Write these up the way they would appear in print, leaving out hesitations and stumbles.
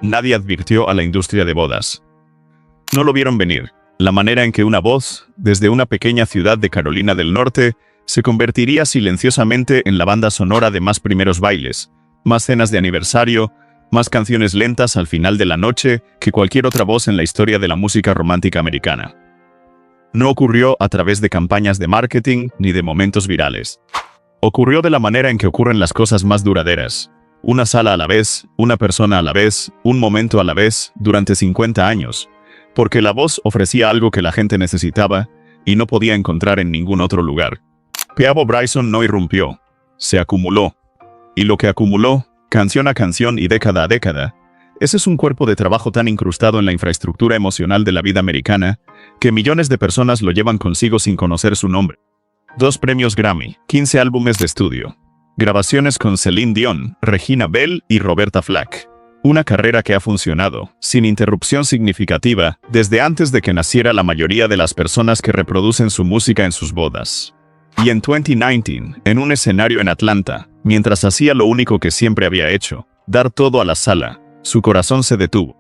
nadie advirtió a la industria de bodas. No lo vieron venir. La manera en que una voz, desde una pequeña ciudad de Carolina del Norte, se convertiría silenciosamente en la banda sonora de más primeros bailes, más cenas de aniversario, más canciones lentas al final de la noche que cualquier otra voz en la historia de la música romántica americana. No ocurrió a través de campañas de marketing ni de momentos virales. Ocurrió de la manera en que ocurren las cosas más duraderas. Una sala a la vez, una persona a la vez, un momento a la vez, durante 50 años. Porque la voz ofrecía algo que la gente necesitaba y no podía encontrar en ningún otro lugar. Peabo Bryson no irrumpió, se acumuló. Y lo que acumuló, canción a canción y década a década, ese es un cuerpo de trabajo tan incrustado en la infraestructura emocional de la vida americana, que millones de personas lo llevan consigo sin conocer su nombre. 2 premios Grammy, 15 álbumes de estudio, grabaciones con Celine Dion, Regina Bell y Roberta Flack. Una carrera que ha funcionado, sin interrupción significativa, desde antes de que naciera la mayoría de las personas que reproducen su música en sus bodas. Y en 2019, en un escenario en Atlanta, mientras hacía lo único que siempre había hecho, dar todo a la sala, su corazón se detuvo.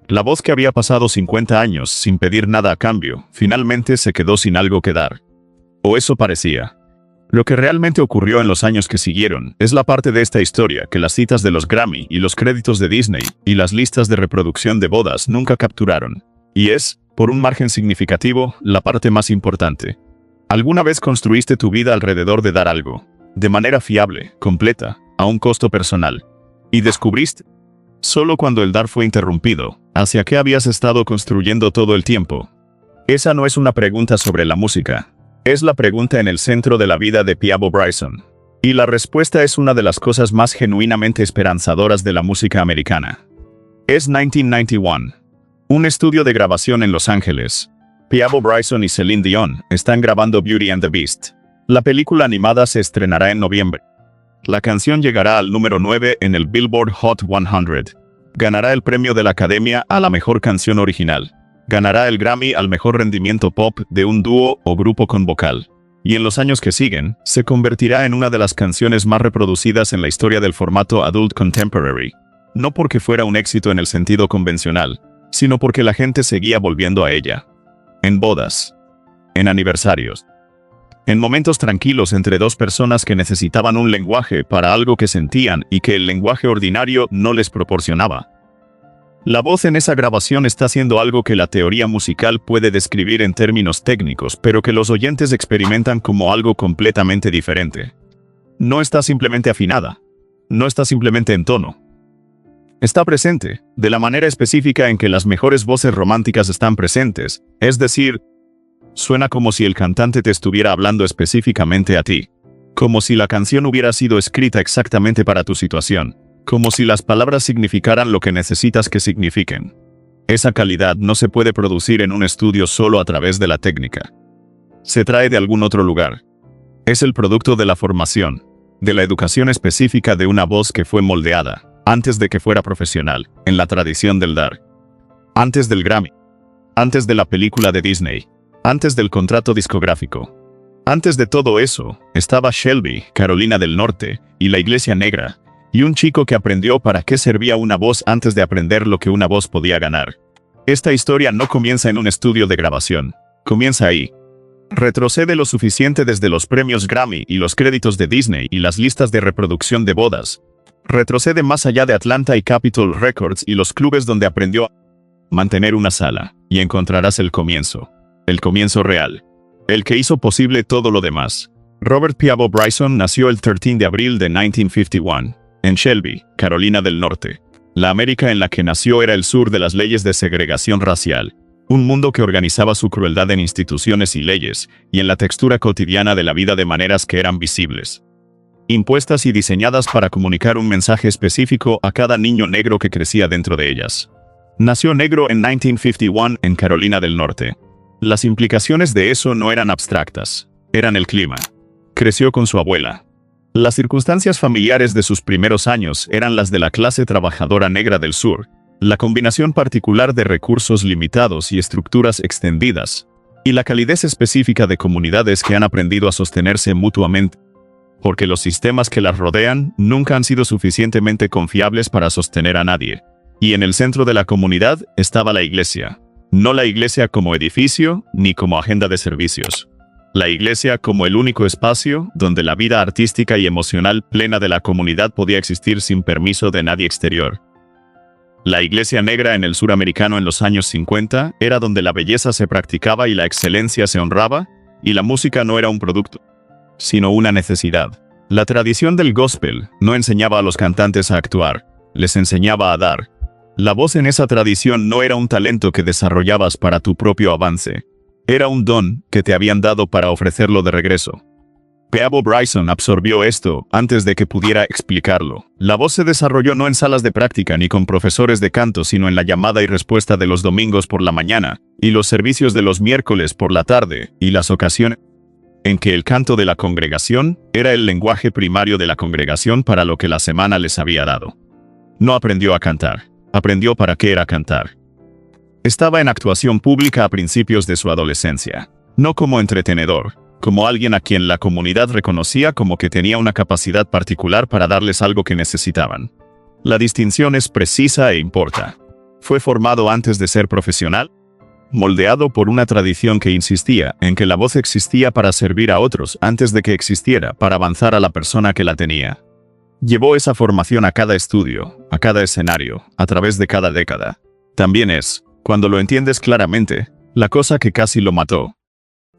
La voz que había pasado 50 años sin pedir nada a cambio, finalmente se quedó sin algo que dar. O eso parecía. Lo que realmente ocurrió en los años que siguieron es la parte de esta historia que las citas de los Grammy y los créditos de Disney y las listas de reproducción de bodas nunca capturaron. Y es, por un margen significativo, la parte más importante. ¿Alguna vez construiste tu vida alrededor de dar algo? De manera fiable, completa, a un costo personal. Y descubriste, solo cuando el dar fue interrumpido, hacia qué habías estado construyendo todo el tiempo. Esa no es una pregunta sobre la música. Es la pregunta en el centro de la vida de Peabo Bryson. Y la respuesta es una de las cosas más genuinamente esperanzadoras de la música americana. Es 1991. Un estudio de grabación en Los Ángeles. Peabo Bryson y Celine Dion están grabando Beauty and the Beast. La película animada se estrenará en noviembre. La canción llegará al número 9 en el Billboard Hot 100. Ganará el premio de la Academia a la mejor canción original. Ganará el Grammy al mejor rendimiento pop de un dúo o grupo con vocal. Y en los años que siguen, se convertirá en una de las canciones más reproducidas en la historia del formato Adult Contemporary. No porque fuera un éxito en el sentido convencional, sino porque la gente seguía volviendo a ella. En bodas. En aniversarios. En momentos tranquilos entre dos personas que necesitaban un lenguaje para algo que sentían y que el lenguaje ordinario no les proporcionaba. La voz en esa grabación está haciendo algo que la teoría musical puede describir en términos técnicos, pero que los oyentes experimentan como algo completamente diferente. No está simplemente afinada. No está simplemente en tono. Está presente, de la manera específica en que las mejores voces románticas están presentes, es decir, suena como si el cantante te estuviera hablando específicamente a ti. Como si la canción hubiera sido escrita exactamente para tu situación. Como si las palabras significaran lo que necesitas que signifiquen. Esa calidad no se puede producir en un estudio solo a través de la técnica. Se trae de algún otro lugar. Es el producto de la formación, de la educación específica de una voz que fue moldeada, antes de que fuera profesional, en la tradición del dar. Antes del Grammy. Antes de la película de Disney. Antes del contrato discográfico. Antes de todo eso, estaba Shelby, Carolina del Norte, y la Iglesia Negra, y un chico que aprendió para qué servía una voz antes de aprender lo que una voz podía ganar. Esta historia no comienza en un estudio de grabación. Comienza ahí. Retrocede lo suficiente desde los premios Grammy y los créditos de Disney y las listas de reproducción de bodas. Retrocede más allá de Atlanta y Capitol Records y los clubes donde aprendió a mantener una sala, y encontrarás el comienzo real. El que hizo posible todo lo demás. Robert Peabo Bryson nació el 13 de abril de 1951. En Shelby, Carolina del Norte. La América en la que nació era el sur de las leyes de segregación racial, un mundo que organizaba su crueldad en instituciones y leyes, y en la textura cotidiana de la vida de maneras que eran visibles. Impuestas y diseñadas para comunicar un mensaje específico a cada niño negro que crecía dentro de ellas. Nació negro en 1951 en Carolina del Norte. Las implicaciones de eso no eran abstractas, eran el clima. Creció con su abuela. Las circunstancias familiares de sus primeros años eran las de la clase trabajadora negra del sur, la combinación particular de recursos limitados y estructuras extendidas, y la calidez específica de comunidades que han aprendido a sostenerse mutuamente, porque los sistemas que las rodean nunca han sido suficientemente confiables para sostener a nadie. Y en el centro de la comunidad estaba la iglesia. No la iglesia como edificio, ni como agenda de servicios. La iglesia como el único espacio donde la vida artística y emocional plena de la comunidad podía existir sin permiso de nadie exterior. La iglesia negra en el sur americano en los años 50 era donde la belleza se practicaba y la excelencia se honraba, y la música no era un producto, sino una necesidad. La tradición del gospel no enseñaba a los cantantes a actuar, les enseñaba a dar. La voz en esa tradición no era un talento que desarrollabas para tu propio avance. Era un don que te habían dado para ofrecerlo de regreso. Peabo Bryson absorbió esto antes de que pudiera explicarlo. La voz se desarrolló no en salas de práctica ni con profesores de canto, sino en la llamada y respuesta de los domingos por la mañana, y los servicios de los miércoles por la tarde, y las ocasiones en que el canto de la congregación era el lenguaje primario de la congregación para lo que la semana les había dado. No aprendió a cantar, aprendió para qué era cantar. Estaba en actuación pública a principios de su adolescencia, no como entretenedor, como alguien a quien la comunidad reconocía como que tenía una capacidad particular para darles algo que necesitaban. La distinción es precisa e importa. Fue formado antes de ser profesional, moldeado por una tradición que insistía en que la voz existía para servir a otros antes de que existiera para avanzar a la persona que la tenía. Llevó esa formación a cada estudio, a cada escenario, a través de cada década. También es, cuando lo entiendes claramente, la cosa que casi lo mató.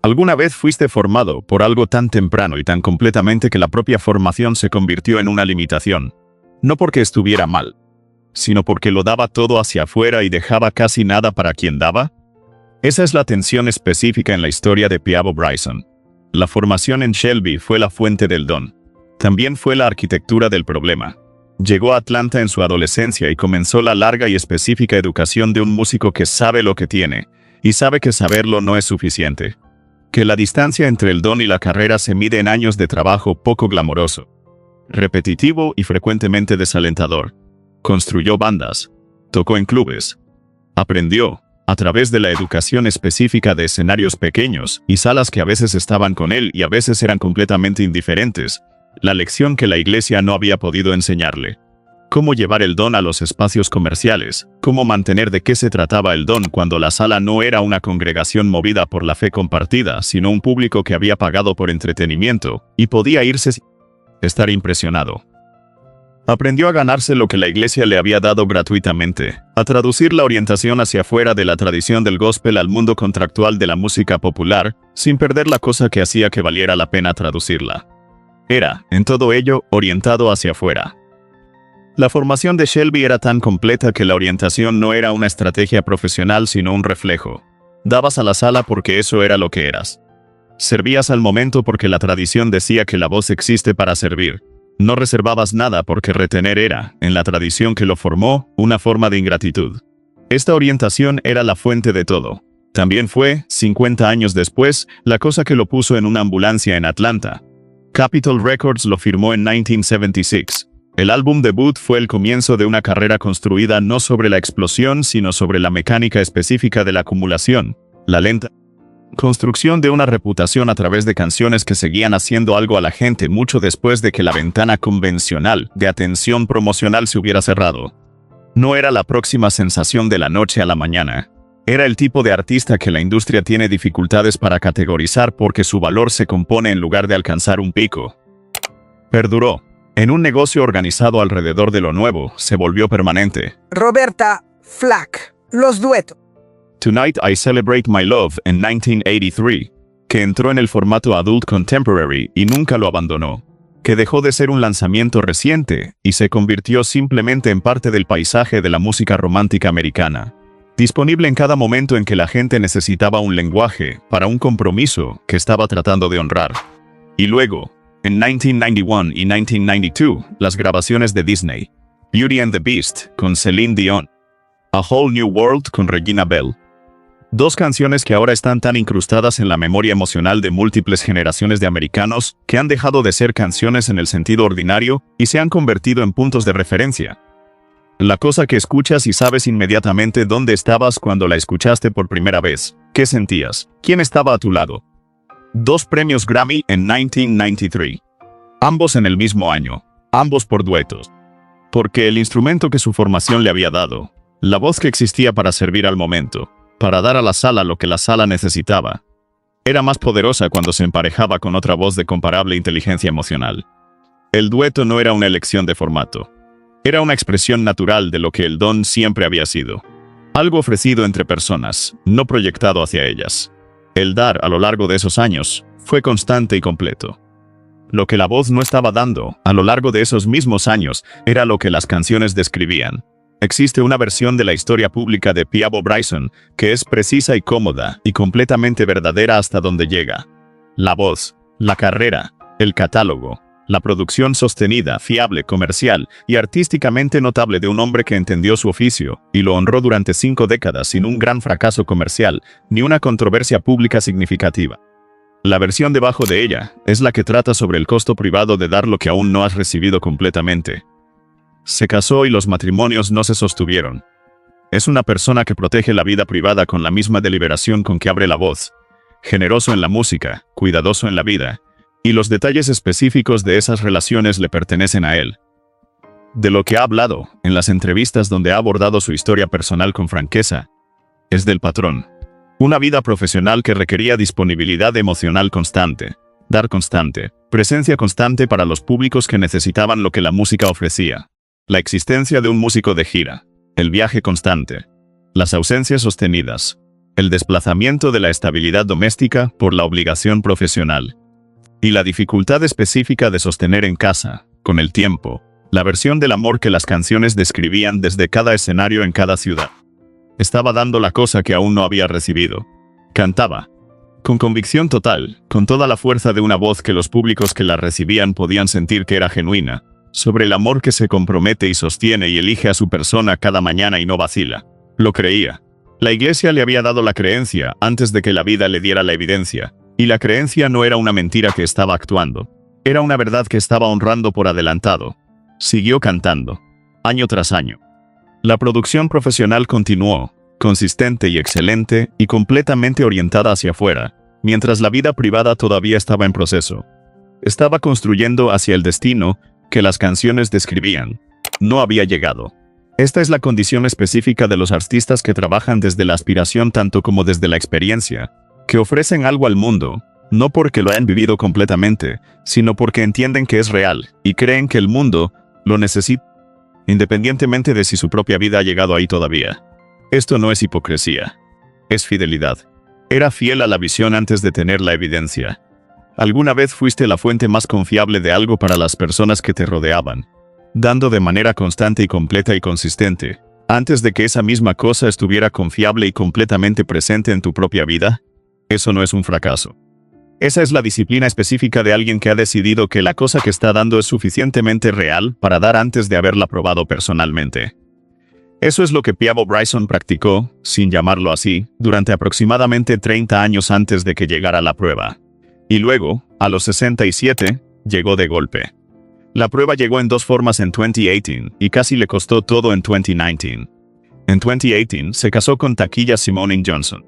¿Alguna vez fuiste formado por algo tan temprano y tan completamente que la propia formación se convirtió en una limitación? No porque estuviera mal, sino porque lo daba todo hacia afuera y dejaba casi nada para quien daba. Esa es la tensión específica en la historia de Peabo Bryson. La formación en Shelby fue la fuente del don. También fue la arquitectura del problema. Llegó a Atlanta en su adolescencia y comenzó la larga y específica educación de un músico que sabe lo que tiene, y sabe que saberlo no es suficiente. Que la distancia entre el don y la carrera se mide en años de trabajo poco glamoroso, repetitivo y frecuentemente desalentador. Construyó bandas, tocó en clubes, aprendió, a través de la educación específica de escenarios pequeños y salas que a veces estaban con él y a veces eran completamente indiferentes, la lección que la iglesia no había podido enseñarle. Cómo llevar el don a los espacios comerciales, cómo mantener de qué se trataba el don cuando la sala no era una congregación movida por la fe compartida, sino un público que había pagado por entretenimiento, y podía irse sin estar impresionado. Aprendió a ganarse lo que la iglesia le había dado gratuitamente, a traducir la orientación hacia afuera de la tradición del gospel al mundo contractual de la música popular, sin perder la cosa que hacía que valiera la pena traducirla. Era, en todo ello, orientado hacia afuera. La formación de Shelby era tan completa que la orientación no era una estrategia profesional sino un reflejo. Dabas a la sala porque eso era lo que eras. Servías al momento porque la tradición decía que la voz existe para servir. No reservabas nada porque retener era, en la tradición que lo formó, una forma de ingratitud. Esta orientación era la fuente de todo. También fue, 50 años después, la cosa que lo puso en una ambulancia en Atlanta. Capitol Records lo firmó en 1976. El álbum debut fue el comienzo de una carrera construida no sobre la explosión, sino sobre la mecánica específica de la acumulación, la lenta construcción de una reputación a través de canciones que seguían haciendo algo a la gente mucho después de que la ventana convencional de atención promocional se hubiera cerrado. No era la próxima sensación de la noche a la mañana. Era el tipo de artista que la industria tiene dificultades para categorizar porque su valor se compone en lugar de alcanzar un pico. Perduró. En un negocio organizado alrededor de lo nuevo, se volvió permanente. Roberta Flack, los duetos. Tonight I Celebrate My Love en 1983, que entró en el formato Adult Contemporary y nunca lo abandonó, que dejó de ser un lanzamiento reciente y se convirtió simplemente en parte del paisaje de la música romántica americana, disponible en cada momento en que la gente necesitaba un lenguaje para un compromiso que estaba tratando de honrar. Y luego, en 1991 y 1992, las grabaciones de Disney, Beauty and the Beast con Celine Dion, A Whole New World con Regina Bell. Dos canciones que ahora están tan incrustadas en la memoria emocional de múltiples generaciones de americanos que han dejado de ser canciones en el sentido ordinario y se han convertido en puntos de referencia. La cosa que escuchas y sabes inmediatamente dónde estabas cuando la escuchaste por primera vez. ¿Qué sentías? ¿Quién estaba a tu lado? 2 premios Grammy en 1993. Ambos en el mismo año. Ambos por duetos. Porque el instrumento que su formación le había dado, la voz que existía para servir al momento, para dar a la sala lo que la sala necesitaba, era más poderosa cuando se emparejaba con otra voz de comparable inteligencia emocional. El dueto no era una elección de formato. Era una expresión natural de lo que el don siempre había sido. Algo ofrecido entre personas, no proyectado hacia ellas. El dar a lo largo de esos años fue constante y completo. Lo que la voz no estaba dando a lo largo de esos mismos años era lo que las canciones describían. Existe una versión de la historia pública de Peabo Bryson que es precisa y cómoda y completamente verdadera hasta donde llega. La voz, la carrera, el catálogo, la producción sostenida, fiable, comercial y artísticamente notable de un hombre que entendió su oficio y lo honró durante 5 décadas sin un gran fracaso comercial ni una controversia pública significativa. La versión debajo de ella es la que trata sobre el costo privado de dar lo que aún no has recibido completamente. Se casó y los matrimonios no se sostuvieron. Es una persona que protege la vida privada con la misma deliberación con que abre la voz. Generoso en la música, cuidadoso en la vida, y los detalles específicos de esas relaciones le pertenecen a él. De lo que ha hablado, en las entrevistas donde ha abordado su historia personal con franqueza, es del patrón. Una vida profesional que requería disponibilidad emocional constante, dar constante, presencia constante para los públicos que necesitaban lo que la música ofrecía. La existencia de un músico de gira, el viaje constante, las ausencias sostenidas, el desplazamiento de la estabilidad doméstica por la obligación profesional, y la dificultad específica de sostener en casa, con el tiempo, la versión del amor que las canciones describían desde cada escenario en cada ciudad. Estaba dando la cosa que aún no había recibido. Cantaba, con convicción total, con toda la fuerza de una voz que los públicos que la recibían podían sentir que era genuina, sobre el amor que se compromete y sostiene y elige a su persona cada mañana y no vacila. Lo creía. La iglesia le había dado la creencia antes de que la vida le diera la evidencia, y la creencia no era una mentira que estaba actuando. Era una verdad que estaba honrando por adelantado. Siguió cantando, año tras año. La producción profesional continuó, consistente y excelente y completamente orientada hacia afuera, mientras la vida privada todavía estaba en proceso. Estaba construyendo hacia el destino que las canciones describían. No había llegado. Esta es la condición específica de los artistas que trabajan desde la aspiración tanto como desde la experiencia, que ofrecen algo al mundo, no porque lo hayan vivido completamente, sino porque entienden que es real y creen que el mundo lo necesita, independientemente de si su propia vida ha llegado ahí todavía. Esto no es hipocresía. Es fidelidad. Era fiel a la visión antes de tener la evidencia. ¿Alguna vez fuiste la fuente más confiable de algo para las personas que te rodeaban, dando de manera constante y completa y consistente, antes de que esa misma cosa estuviera confiable y completamente presente en tu propia vida? Eso no es un fracaso. Esa es la disciplina específica de alguien que ha decidido que la cosa que está dando es suficientemente real para dar antes de haberla probado personalmente. Eso es lo que Peabo Bryson practicó, sin llamarlo así, durante aproximadamente 30 años antes de que llegara la prueba. Y luego, a los 67, llegó de golpe. La prueba llegó en 2 formas en 2018 y casi le costó todo en 2019. En 2018 se casó con Taquilla Simone Johnson.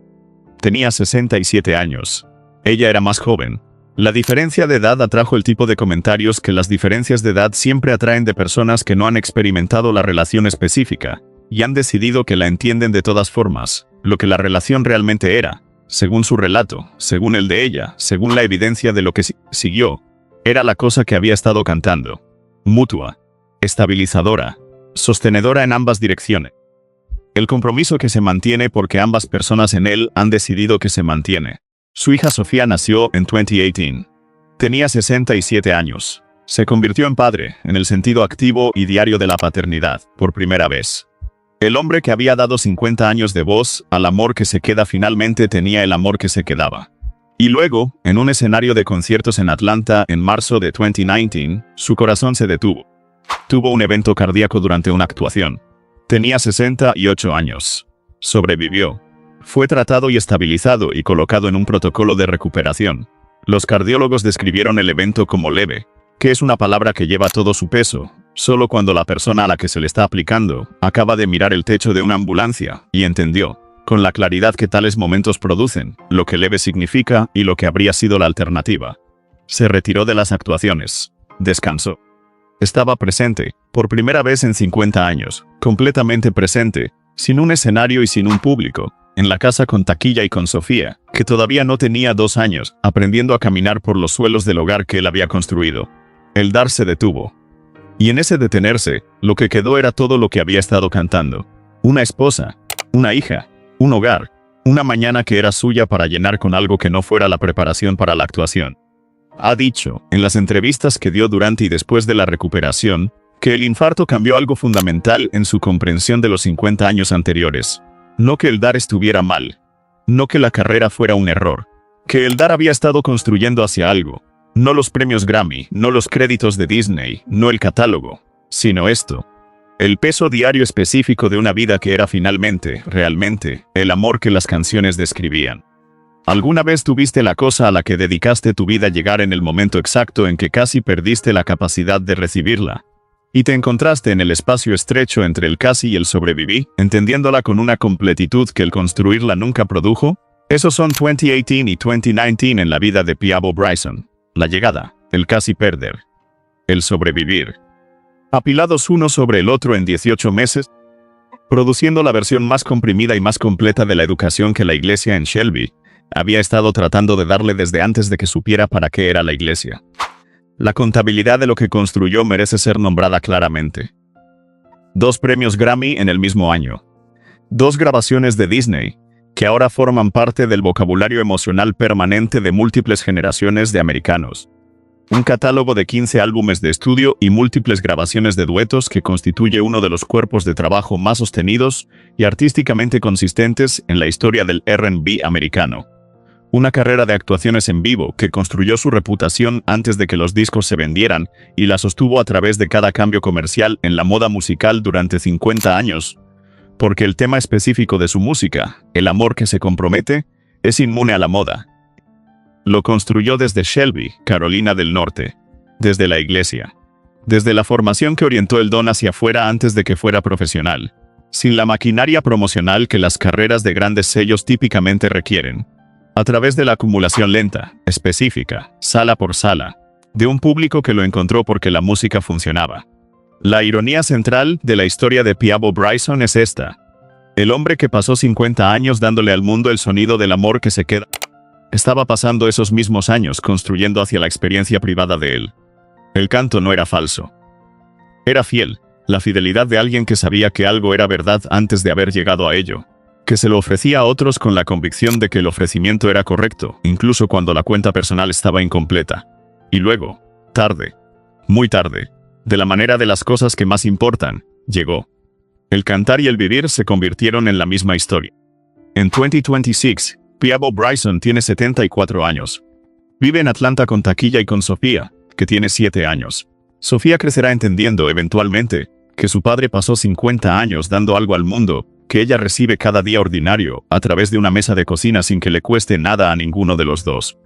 Tenía 67 años. Ella era más joven. La diferencia de edad atrajo el tipo de comentarios que las diferencias de edad siempre atraen de personas que no han experimentado la relación específica y han decidido que la entienden de todas formas, lo que la relación realmente era. Según su relato, según el de ella, según la evidencia de lo que siguió, era la cosa que había estado cantando. Mutua, estabilizadora, sostenedora en ambas direcciones. El compromiso que se mantiene porque ambas personas en él han decidido que se mantiene. Su hija Sofía nació en 2018. Tenía 67 años. Se convirtió en padre, en el sentido activo y diario de la paternidad, por primera vez. El hombre que había dado 50 años de voz al amor que se queda finalmente tenía el amor que se quedaba. Y luego, en un escenario de conciertos en Atlanta en marzo de 2019, su corazón se detuvo. Tuvo un evento cardíaco durante una actuación. Tenía 68 años. Sobrevivió. Fue tratado y estabilizado y colocado en un protocolo de recuperación. Los cardiólogos describieron el evento como leve, que es una palabra que lleva todo su peso, solo cuando la persona a la que se le está aplicando acaba de mirar el techo de una ambulancia y entendió, con la claridad que tales momentos producen, lo que leve significa y lo que habría sido la alternativa. Se retiró de las actuaciones. Descansó. Estaba presente, por primera vez en 50 años, completamente presente, sin un escenario y sin un público, en la casa con taquilla y con Sofía, que todavía no tenía 2 años, aprendiendo a caminar por los suelos del hogar que él había construido. Eldar se detuvo. Y en ese detenerse, lo que quedó era todo lo que había estado cantando. Una esposa, una hija, un hogar, una mañana que era suya para llenar con algo que no fuera la preparación para la actuación. Ha dicho, en las entrevistas que dio durante y después de la recuperación, que el infarto cambió algo fundamental en su comprensión de los 50 años anteriores. No que Eldar estuviera mal. No que la carrera fuera un error. Que Eldar había estado construyendo hacia algo. No los premios Grammy, no los créditos de Disney, no el catálogo, sino esto. El peso diario específico de una vida que era finalmente, realmente, el amor que las canciones describían. ¿Alguna vez tuviste la cosa a la que dedicaste tu vida llegar en el momento exacto en que casi perdiste la capacidad de recibirla? Y te encontraste en el espacio estrecho entre el casi y el sobreviví, entendiéndola con una completitud que el construirla nunca produjo? Esos son 2018 y 2019 en la vida de Peabo Bryson. La llegada, el casi perder, el sobrevivir. Apilados uno sobre el otro en 18 meses, produciendo la versión más comprimida y más completa de la educación que la iglesia en Shelby había estado tratando de darle desde antes de que supiera para qué era la iglesia. La contabilidad de lo que construyó merece ser nombrada claramente. 2 premios Grammy en el mismo año. 2 grabaciones de Disney, que ahora forman parte del vocabulario emocional permanente de múltiples generaciones de americanos. Un catálogo de 15 álbumes de estudio y múltiples grabaciones de duetos que constituye uno de los cuerpos de trabajo más sostenidos y artísticamente consistentes en la historia del R&B americano. Una carrera de actuaciones en vivo que construyó su reputación antes de que los discos se vendieran y la sostuvo a través de cada cambio comercial en la moda musical durante 50 años. Porque el tema específico de su música, el amor que se compromete, es inmune a la moda. Lo construyó desde Shelby, Carolina del Norte, desde la iglesia, desde la formación que orientó el don hacia afuera antes de que fuera profesional, sin la maquinaria promocional que las carreras de grandes sellos típicamente requieren, a través de la acumulación lenta, específica, sala por sala, de un público que lo encontró porque la música funcionaba. La ironía central de la historia de Peabo Bryson es esta. El hombre que pasó 50 años dándole al mundo el sonido del amor que se queda, estaba pasando esos mismos años construyendo hacia la experiencia privada de él. El canto no era falso. Era fiel, la fidelidad de alguien que sabía que algo era verdad antes de haber llegado a ello, que se lo ofrecía a otros con la convicción de que el ofrecimiento era correcto, incluso cuando la cuenta personal estaba incompleta. Y luego, tarde, muy tarde, de la manera de las cosas que más importan, llegó. El cantar y el vivir se convirtieron en la misma historia. En 2026, Peabo Bryson tiene 74 años. Vive en Atlanta con taquilla y con Sofía, que tiene 7 años. Sofía crecerá entendiendo, eventualmente, que su padre pasó 50 años dando algo al mundo, que ella recibe cada día ordinario, a través de una mesa de cocina sin que le cueste nada a ninguno de los dos.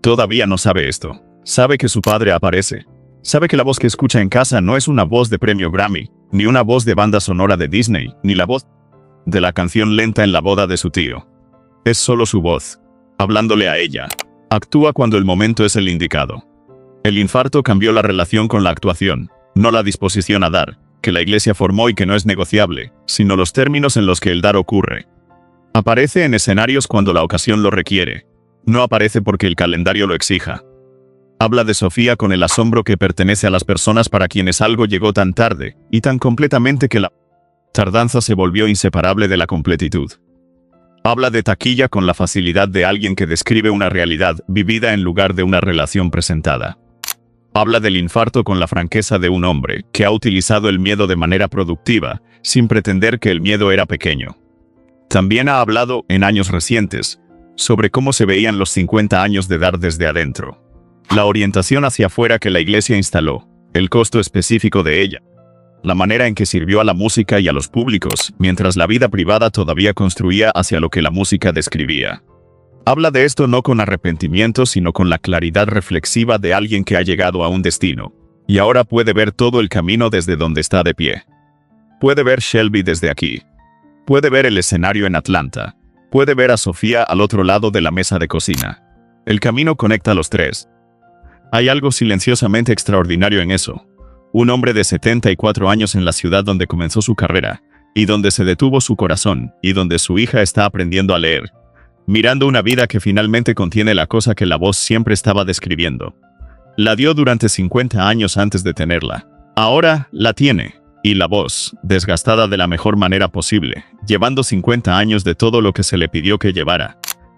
Todavía no sabe esto. Sabe que su padre aparece. Sabe que la voz que escucha en casa no es una voz de premio Grammy, ni una voz de banda sonora de Disney, ni la voz de la canción lenta en la boda de su tío. Es solo su voz, hablándole a ella. Actúa cuando el momento es el indicado. El infarto cambió la relación con la actuación, no la disposición a dar, que la iglesia formó y que no es negociable, sino los términos en los que el dar ocurre. Aparece en escenarios cuando la ocasión lo requiere. No aparece porque el calendario lo exija. Habla de Sofía con el asombro que pertenece a las personas para quienes algo llegó tan tarde, y tan completamente que la tardanza se volvió inseparable de la completitud. Habla de taquilla con la facilidad de alguien que describe una realidad vivida en lugar de una relación presentada. Habla del infarto con la franqueza de un hombre que ha utilizado el miedo de manera productiva, sin pretender que el miedo era pequeño. También ha hablado, en años recientes, sobre cómo se veían los 50 años de dar desde adentro. La orientación hacia afuera que la iglesia instaló, el costo específico de ella, la manera en que sirvió a la música y a los públicos, mientras la vida privada todavía construía hacia lo que la música describía. Habla de esto no con arrepentimiento, sino con la claridad reflexiva de alguien que ha llegado a un destino, y ahora puede ver todo el camino desde donde está de pie. Puede ver Shelby desde aquí. Puede ver el escenario en Atlanta. Puede ver a Sofía al otro lado de la mesa de cocina. El camino conecta a los tres. Hay algo silenciosamente extraordinario en eso. un hombre de 74 años en la ciudad donde comenzó su carrera, y donde se detuvo su corazón, y donde su hija está aprendiendo a leer, mirando una vida que finalmente contiene la cosa que la voz siempre estaba describiendo. La dio durante 50 años antes de tenerla. Ahora la tiene, y la voz, desgastada de la mejor manera posible, llevando 50 años de todo lo que se le pidió que llevara,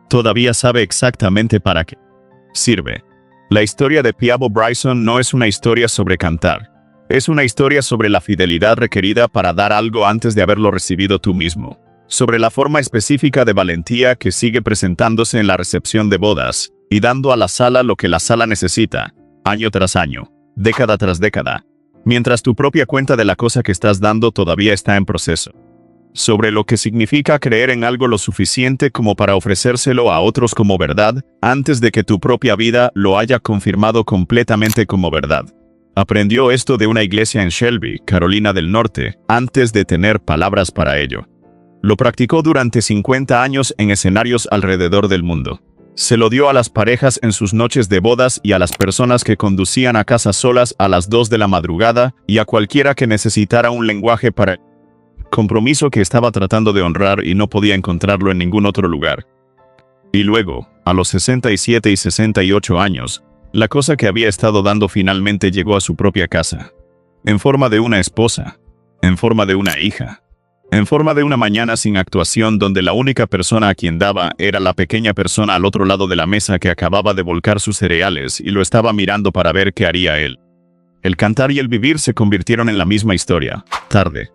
todavía sabe exactamente para qué sirve. La historia de Peabo Bryson no es una historia sobre cantar. Es una historia sobre la fidelidad requerida para dar algo antes de haberlo recibido tú mismo. Sobre la forma específica de valentía que sigue presentándose en la recepción de bodas, y dando a la sala lo que la sala necesita, año tras año, década tras década, mientras tu propia cuenta de la cosa que estás dando todavía está en proceso. Sobre lo que significa creer en algo lo suficiente como para ofrecérselo a otros como verdad, antes de que tu propia vida lo haya confirmado completamente como verdad. Aprendió esto de una iglesia en Shelby, Carolina del Norte, antes de tener palabras para ello. Lo practicó durante 50 años en escenarios alrededor del mundo. Se lo dio a las parejas en sus noches de bodas y a las personas que conducían a casa solas a las 2 de la madrugada y a cualquiera que necesitara un lenguaje para el compromiso que estaba tratando de honrar y no podía encontrarlo en ningún otro lugar. Y luego, a los 67 y 68 años, la cosa que había estado dando finalmente llegó a su propia casa. En forma de una esposa. En forma de una hija. En forma de una mañana sin actuación donde la única persona a quien daba era la pequeña persona al otro lado de la mesa que acababa de volcar sus cereales y lo estaba mirando para ver qué haría él. El cantar y el vivir se convirtieron en la misma historia, tarde,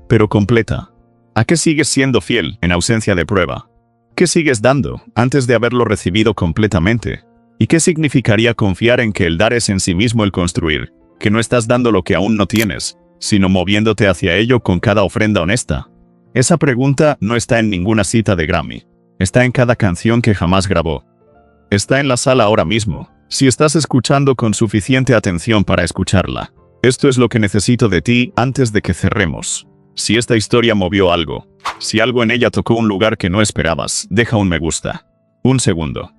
pero completa. ¿A qué sigues siendo fiel en ausencia de prueba? ¿Qué sigues dando antes de haberlo recibido completamente? ¿Y qué significaría confiar en que el dar es en sí mismo el construir, que no estás dando lo que aún no tienes, sino moviéndote hacia ello con cada ofrenda honesta? Esa pregunta no está en ninguna cita de Grammy. Está en cada canción que jamás grabó. Está en la sala ahora mismo, si estás escuchando con suficiente atención para escucharla. Esto es lo que necesito de ti antes de que cerremos. Si esta historia movió algo, si algo en ella tocó un lugar que no esperabas, deja un me gusta. Un segundo.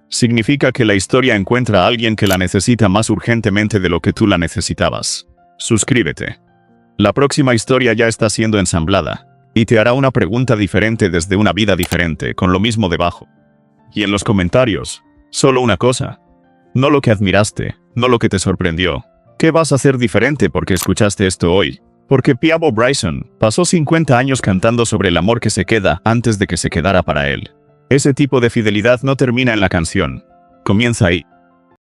Significa que la historia encuentra a alguien que la necesita más urgentemente de lo que tú la necesitabas. Suscríbete. La próxima historia ya está siendo ensamblada, y te hará una pregunta diferente desde una vida diferente, con lo mismo debajo. Y en los comentarios, solo una cosa. No lo que admiraste, no lo que te sorprendió. ¿Qué vas a hacer diferente porque escuchaste esto hoy? Porque Peabo Bryson pasó 50 años cantando sobre el amor que se queda antes de que se quedara para él. Ese tipo de fidelidad no termina en la canción. Comienza ahí.